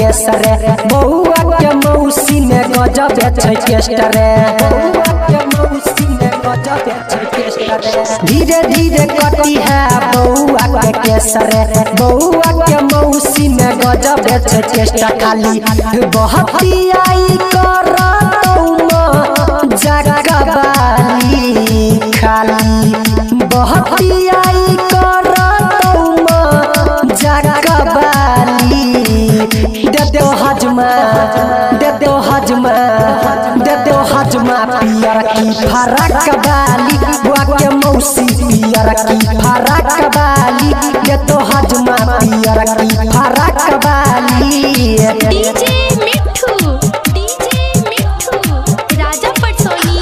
केसरे बउआ के मौसी में गजब छै केस्टरे धीरे धीरे कटी है बउआ के केसरे बउआ के मौसी में गजब छै केस्टा खाली बहती आई करतौमा जगबाली खाली बहती आई करतौमा जगबाली दे दो हजमा दे दो हजमा दे दो हजमा पियर की फरक बाली बुआ के मौसी पियर की फरक बाली दे दो हजमा पियर की फरक बाली डीजे मिठू राजा पटसोनी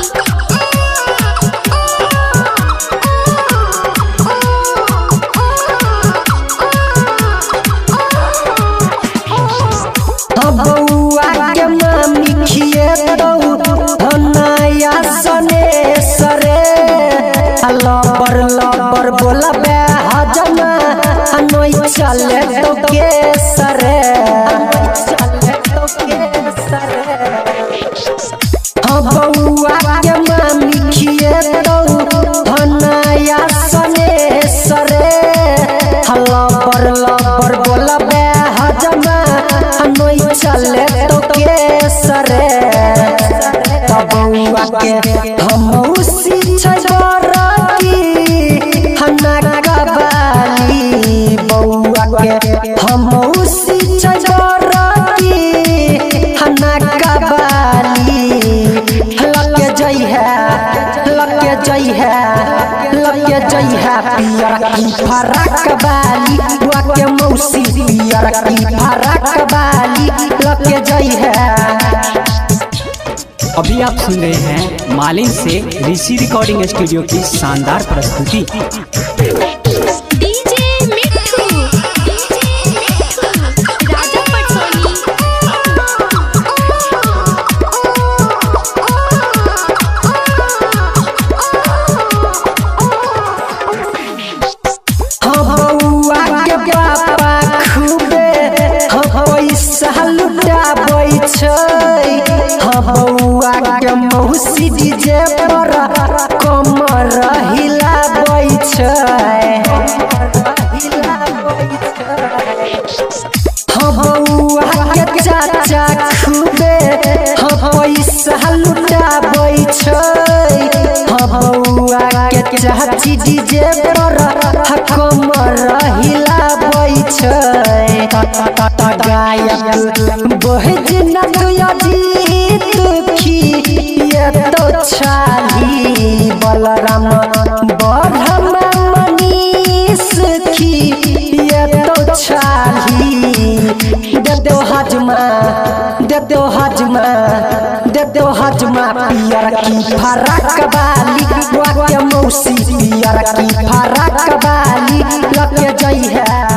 बउआ के मामी खिए दो नया सने सरे लबर लबर बोलबे हजमा नई चले तो के सरे बउआ के मामी खिए दो नया सने सरे लबर लबर बोलबे हजमा नई चले तो के सरे बउआ के हम उसी छबरती हना कबाली बउआ के हम उसी छबरती हना कबाली लगे जई है पियर की फरक बाली बुआ के मौसी पियर की फरक बाली लगे जई है। अभी आप सुन रहे हैं मालिन से ऋषि रिकॉर्डिंग स्टूडियो की शानदार प्रस्तुति। डीजे मिठू राजा पटसोनी बउआ के पापा खूबे पैसा लुटाबै छै बउआ के मौसी डीजे पर कमर हिलाबै छै बउआ के चाचा खूबे पैसा लुटाबै छै बउआ के चाची डीजे पर कमर हिलाबै छै गायक बहजनक अजीत खिए तो छाली बलराम बढ़म मनीष खिए तो छाली दे दो हजमा पियर की फरक बाली बुआ के मौसी पियर की फरक बाली लगे जई है।